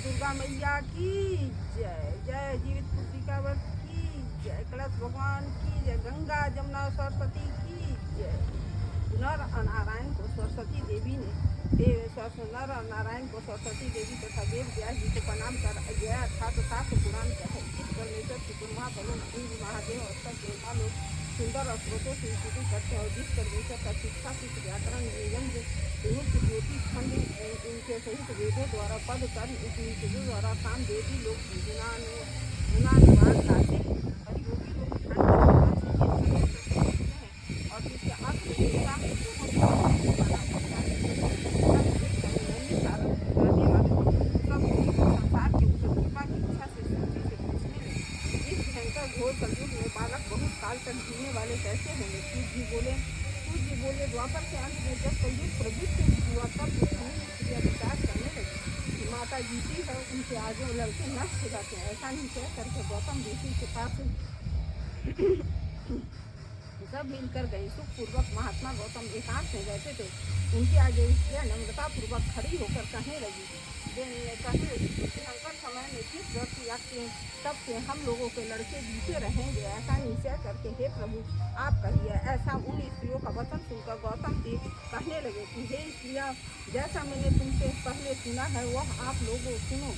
दुर्गा मैया की जय। जय जीवित पुत्रिका व्रत की जय। कलश भगवान की जय। गंगा जमुना सरस्वती की जय। नर नारायण को सरस्वती देवी ने नर नारायण को सरस्वती देवी तथा वेद व्यास जी को प्रणाम कर गया था तो शास्त्र पुराण कहे इस परमेश्वर की ब्रह्मा बलुन इंद्र महादेव और सब देवता लोग सुंदर और स्रोतों से स्तुति करते हैं और जिस परमेश्वर का शिक्षा शिष्ट व्याकरण निबंध रूप ज्योति खंड इनके सहित वेदों द्वारा पद कर्म द्वारा काम देवी लोग गुणानुवाद गाते हैं और योगी लोग और जिसके अंत में देवता घोर कलयुग में बालक बहुत काल तक जीने वाले कैसे होंगे। सूर्य जी बोले द्वापर के अंत में जब कलयुग प्रवृत्त हुआ तब विचार करने लगे कि माता जीती है उनके आगे लड़के नष्ट हो जाते हैं। ऐसा नहीं कह करके गौतम ऋषि के पास सब मिलकर गए। सुखपूर्वक महात्मा गौतम एकांत में बैठे थे। उनके आगे नम्रता पूर्वक खड़ी होकर कहने लगी संकट समय में किस व्रत या तब से हम लोगों के लड़के जीते रहेंगे ऐसा निश्चय करके हे प्रभु आप कहिए। ऐसा उन स्त्रियों का वचन सुनकर गौतम देव कहने लगे कि हे स्त्रियां जैसा मैंने तुमसे पहले सुना है वह आप लोग सुनो।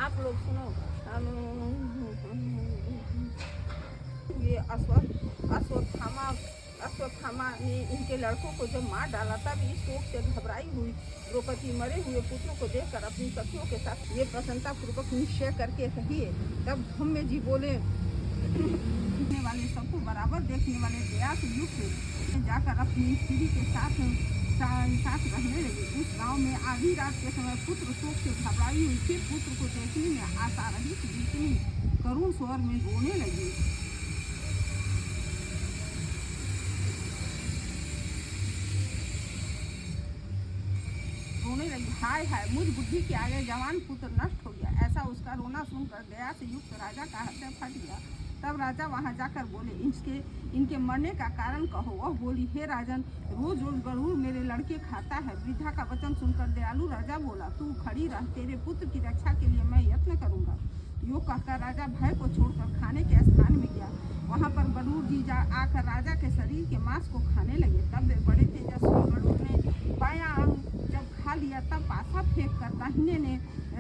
आप लोग सुनो। ये अश्वत्थामा ने इनके लड़कों को जब मार डाला तब इस शोक से घबराई हुई द्रौपदी मरे हुए पुत्रों को देखकर अपनी सखियों के साथ ये प्रसन्नता पूर्वक निश्चय करके कहिए। तब धम्य जी बोले देखने वाले सबको बराबर देखने वाले दया से युक्त जाकर अपनी स्त्री के साथ रहने लगे। उस गांव में आधी रात के समय पुत्र शोक से घबराई हुई फिर पुत्र को देखने में आशा रहित इतनी करुण स्वर में रोने लगी। हाय हाय मुझ बुद्धि के आगे जवान पुत्र नष्ट हो गया। ऐसा उसका रोना सुनकर दया से युक्त राजा का हृदय फट गया। तब राजा वहां जाकर बोले इनके मरने का कारण कहो। वह बोली हे राजन रोज रोज गरुड़ मेरे लड़के खाता है। वृद्धा का वचन सुनकर दयालु राजा बोला तू खड़ी रह तेरे पुत्र की रक्षा के लिए मैं यत्न करूंगा। यो कहकर राजा भय को छोड़कर खाने के स्थान में गया। वहां पर गरुड़ जी आकर राजा के शरीर के मांस को खाने लगे। तब वे बड़े तेजस्वी गरुड़ ने बायां अंग जब खा लिया तब पासा फेंक कर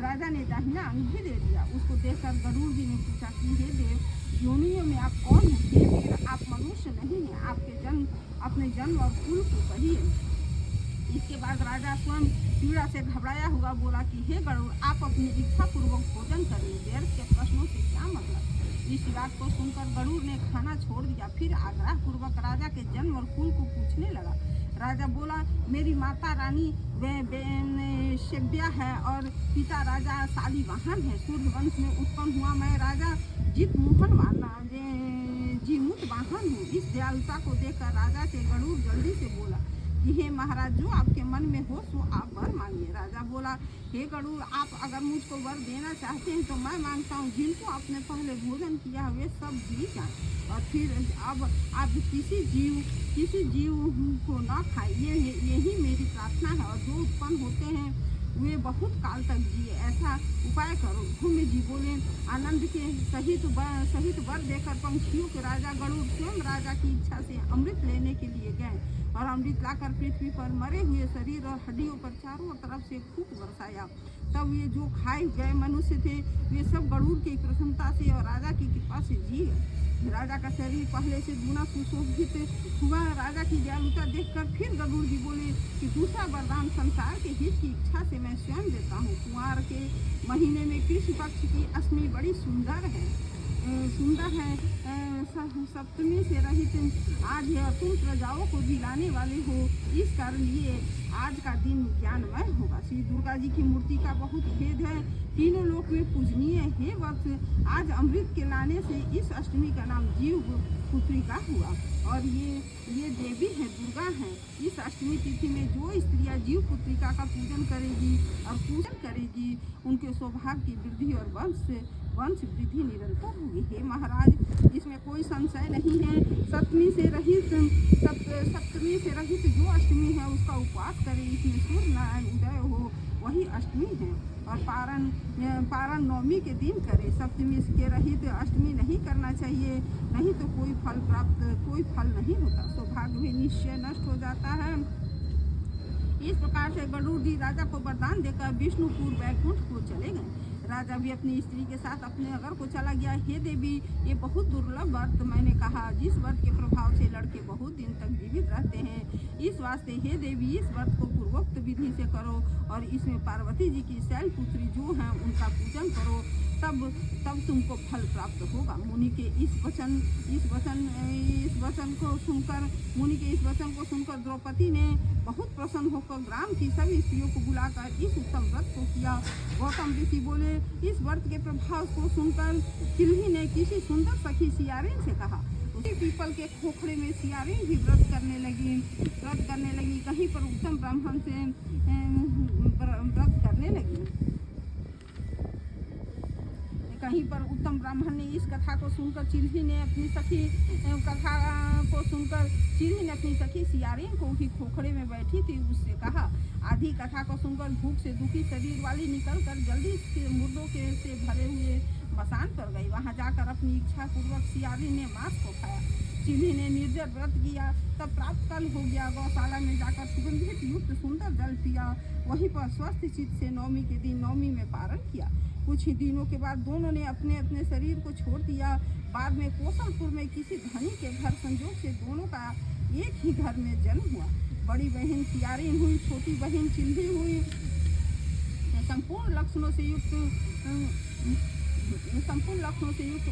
राजा ने दाहिना अंग भी दे दिया। उसको देखकर गरुड़ जी ने पूछा कि हे देव योनियों में आप कौन हैं? हे वीर आप मनुष्य नहीं हैं। आपके अपने जन्म और कुल को कहिए। इसके बाद राजा स्वयं पीड़ा से घबराया हुआ बोला कि हे गरुड़ आप अपनी इच्छा पूर्वक भोजन करिए। व्यर्थ के प्रश्नों से क्या मतलब। इस बात को सुनकर गरुड़ ने खाना छोड़ दिया। फिर आग्रह पूर्वक राजा के जन्म और कुल को पूछने लगा। राजा बोला मेरी माता रानी शिव्या है और पिता राजा शालिवाहन है। सूर्य वंश में उत्पन्न हुआ मैं राजा जीमुत वाहन हूँ। इस दयालुता को देखकर राजा के गरुड़ जल्दी से बोला कि हे महाराज जो आपके मन में हो सो आप वर मांगिए। राजा बोला हे गरुड़ आप अगर मुझको वर देना चाहते हैं तो मैं मांगता हूँ जिनको आपने पहले भोजन किया वे सब जी जाए और फिर अब आप किसी जीव को न खाइए। यही मेरी प्रार्थना है और जो उत्पन्न होते हैं वे बहुत काल तक जिए ऐसा उपाय करो। धूम्य जी बोले आनंद के सहित वर देकर पंछियों के राजा गरुड़ स्वयं राजा की इच्छा से अमृत लेने के लिए गए और अमृत लाकर पृथ्वी पर मरे हुए शरीर और हड्डियों पर चारों तरफ से खूब बरसाया। तब ये जो खाए गए मनुष्य थे वे सब गरुड़ की प्रसन्नता से और राजा की कृपा से जी गए। राजा का शरीर पहले से गुना सुशोभित हुआ। राजा की दयालुता देखकर फिर गरुड़ जी बोले कि दूसरा वरदान संसार के हित की इच्छा से मैं स्वयं देता हूँ। कुंवार के महीने में कृष्ण पक्ष की अष्टमी बड़ी सुंदर है सप्तमी से रहित आज है और तुम प्रजाओं को जिलाने वाले हो। इस कारण ये आज का दिन ज्ञानमय होगा। श्री दुर्गा जी की मूर्ति का बहुत भेद है। तीनों लोक में पूजनीय हे वत्स आज अमृत के लाने से इस अष्टमी का नाम जीव पुत्री का हुआ। और ये देवी है, दुर्गा है। इस अष्टमी तिथि में जो स्त्रियां जीव पुत्रिका का पूजन करेगी और पूजन करेगी, उनके सौभाग्य की वृद्धि और वंश वृद्धि निरंतर होगी। हे महाराज, इसमें कोई संशय नहीं है। सप्तमी से रहित जो अष्टमी है उसका उपवास करे, इसमें सूर्य नारायण उदय हो, वही अष्टमी है। और पारण नवमी के दिन करे। सप्तमी के रहित अष्टमी नहीं करना चाहिए, नहीं तो कोई फल नहीं होता, सौभाग्य भी निश्चय नष्ट हो जाता है। इस प्रकार से गरुड़ जी राजा को वरदान देकर विष्णुपुर वैकुंठ को चले गए। राजा भी अपनी स्त्री के साथ अपने नगर को चला गया। हे देवी, ये बहुत दुर्लभ व्रत मैंने कहा, जिस व्रत के प्रभाव से लड़के बहुत दिन तक जीवित रहते हैं। इस वास्ते हे देवी, इस व्रत को पूर्वोक्त विधि से करो और इसमें पार्वती जी की शैलपुत्री जो हैं उनका पूजन करो, तब तुमको फल प्राप्त होगा। मुनि के इस वचन को सुनकर द्रौपदी ने बहुत प्रसन्न होकर ग्राम की सभी स्त्रियों को बुलाकर इस उत्तम व्रत को किया। गौतम ऋषि बोले, इस व्रत के प्रभाव को सुनकर चिल्ही ने किसी सुंदर सखी सियारिन से कहा। उसी पीपल के खोखड़े में सियारिन भी व्रत करने लगी। कहीं पर उत्तम ब्राह्मण से व्रत करने लगी। कहीं पर उत्तम ब्राह्मण ने इस कथा को सुनकर चिल्ही ने अपनी सखी सियारिन को भी खोखड़े में बैठी थी उससे कहा। आधी कथा को सुनकर भूख से दुखी शरीर वाली निकलकर जल्दी से मुर्दों से भरे हुए मसान पर गई। वहां जाकर अपनी इच्छा पूर्वक सियारिन ने मांस को खाया। चिल्ही ने निर्जर व्रत किया। तब प्राप्त काल हो गया। गौशाला में जाकर सुगंधित युक्त सुंदर जल पिया। वहीं पर स्वस्थ चित्त से नवमी के दिन नवमी में पारण किया। कुछ ही दिनों के बाद दोनों ने अपने अपने शरीर को छोड़ दिया। बाद में कौशलपुर में किसी धनी के घर संजोग से दोनों का एक ही घर में जन्म हुआ। बड़ी बहन सियारिन हुई, छोटी बहन चिल्ही हुई। संपूर्ण लक्षणों से युक्त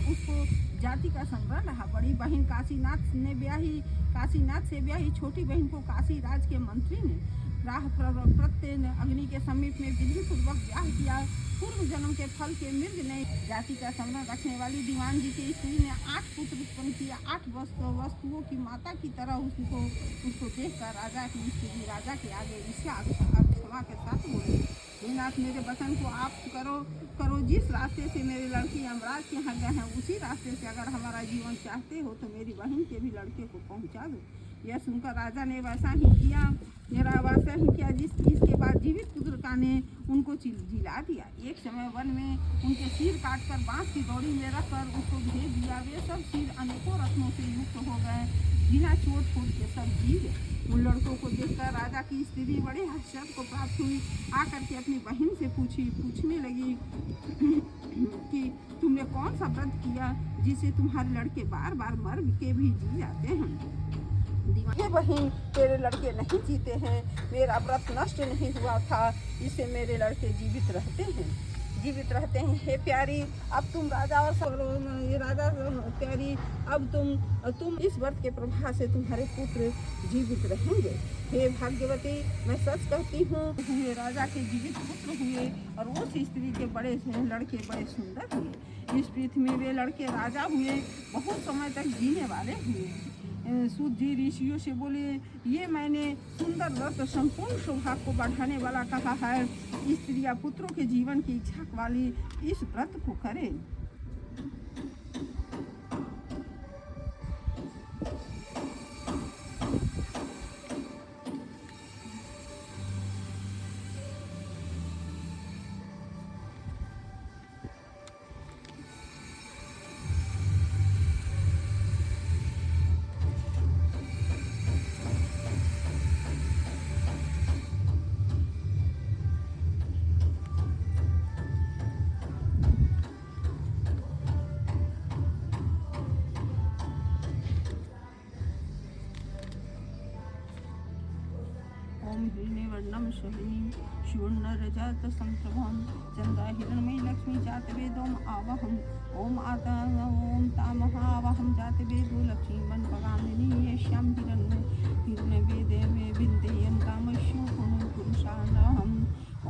उसको जाति का संग्रह रहा। बड़ी बहन काशीनाथ से ब्याही, छोटी बहन को काशी राज के मंत्री ने प्रत्यय अग्नि के समीप में विधि पूर्वक ब्याह किया। पूर्व जन्म के फल के मृग ने जाति का संग्रह रखने वाली दीवान जी की स्त्री ने 8 पुत्र उत्पन्न किया। 8 वस्तुओं की माता की तरह उसको देखकर राजा की स्त्री राजा के आगे क्षमा के साथ बोली, हे नाथ, मेरे वचन को आप करो। जिस रास्ते से मेरे लड़की यमराज के यहाँ गए हैं उसी रास्ते से अगर हमारा जीवन चाहते हो तो मेरी बहन के भी लड़के को पहुँचा दो। यह सुनकर राजा ने वैसा ही किया। इसके बाद जीवित पुत्रिका ने उनको जिला दिया। एक समय वन में उनके सिर काटकर बांस की दौड़ी में रखकर उसको भेज दिया। वे सब सिर अनेकों रत्नों से युक्त हो गए। बिना चोट के सब जी गए। उन लड़कों को देखकर राजा की स्त्री बड़े आश्चर्य को प्राप्त हुई। आकर के अपनी बहन से पूछने लगी कि तुमने कौन सा व्रत किया जिससे तुम्हारे लड़के बार बार मर के भी जी जाते हैं। हे बहन, तेरे लड़के नहीं जीते हैं। मेरा व्रत नष्ट नहीं हुआ था, इससे मेरे लड़के जीवित रहते हैं। हे प्यारी, अब तुम राजा प्यारी, अब तुम इस व्रत के प्रभाव से तुम्हारे पुत्र जीवित रहेंगे। हे भाग्यवती, मैं सच कहती हूँ, राजा के जीवित पुत्र हुए और उस स्त्री के लड़के बड़े सुंदर हुए। इस पृथ्वी में वे लड़के राजा हुए, बहुत समय तक जीने वाले हुए। सूत जी ऋषियों से बोले, ये मैंने सुंदर व्रत संपूर्ण सौभाग्य को बढ़ाने वाला कहा है। स्त्रियां पुत्रों के जीवन की इच्छा वाली इस व्रत को करें। हिरण्यवर्णं शबरीं सुवर्णरजत संप्रभं चंद्र हिरण्मयी लक्ष्मी जातवेदोम आवहम् ओम तामहावहं जातवेदो लक्ष्मी मनपगामिनी यश्याम हिरण्यवेदे मे विन्देयं कामश्यो पुरुषानहम्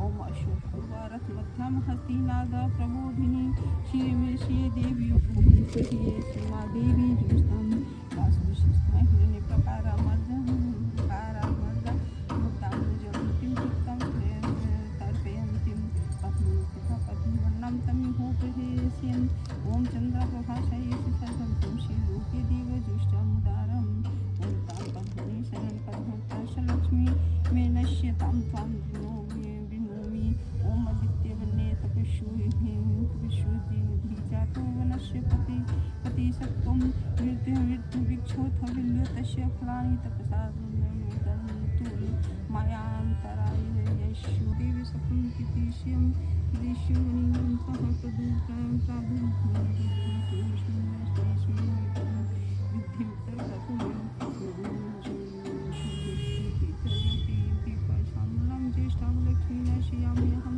ओम अशोकरथ मध्यम हस्तिनाद प्रबोधिनी श्री देवी श्रीमा देवी जुस्तम महिरने प्रकारामर्दा भूतां जगन्तीं चित्तं तर्पयन्तीं पद्मवर्णं तमिहोपहेस्यन् ॐ चन्द्रप्रभाशयेषु सर्वं श्रीलोके देवजुष्टमुदारम् ॐ तां पद्मनि शरणं पद्महस्ताशलक्ष्मी मे नश्यतां त्वां विनोमि ॐ आदित्यवन्ये तपस्विजातो वनस्पति पतिसत्त्वं मृत्युविक्षोथ विल्यतस्य फलानि तपसा तु मायान्तराय यशो देवी सखं कितिष्यं दिश्योनिं सह श्यामलं ज्येष्ठां लक्ष्मीनश्याम्यहम्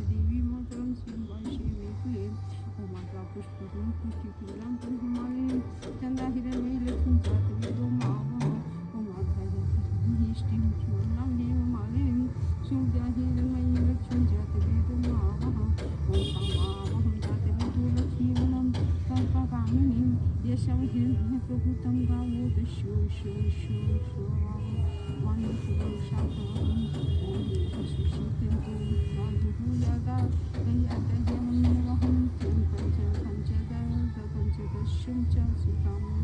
देवी मातरं श्रीवाशिवे माता पुष्पं पुष्टिपूर्णां हिमालयं चन्द्राहिरण्मयी लक्ष्मीं चातवेदो मावः माताष्टिं पूर्णां देवमालयं सूर्याहिरण्मयी लक्ष्मीं जातवेदो मावः मावहं जातवेदो लक्ष्मीवनं कल्पकामिनीं यशं हिरण्यप्रभूतं गावो दस्यो पंचदशं च सुतां